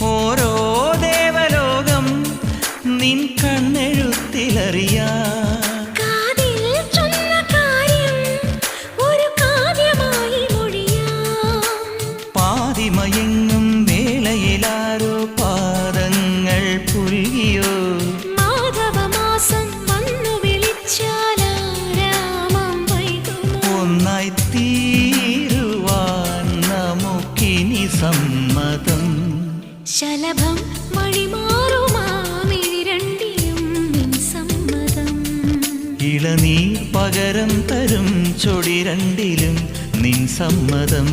ഓരോ ദേവലോകം നിൻ കണ്ണെഴുത്തിലറിയാ പാതിമയങ്ങും വേളയിലാരോ പാദങ്ങൾ പുൽകിയോ മാധവമാസം വന്നു വിളിച്ചാലാരാമം വൈകുമോ ഒന്നായി തീരുവാൻ നമുക്കിനി സമ്മതം ശലഭം വഴിമാറുമാമിരണ്ടിലും നിൻ സമ്മതം ഇളനീർ പകരം തരും ചൊടി രണ്ടിലും നിൻ സമ്മതം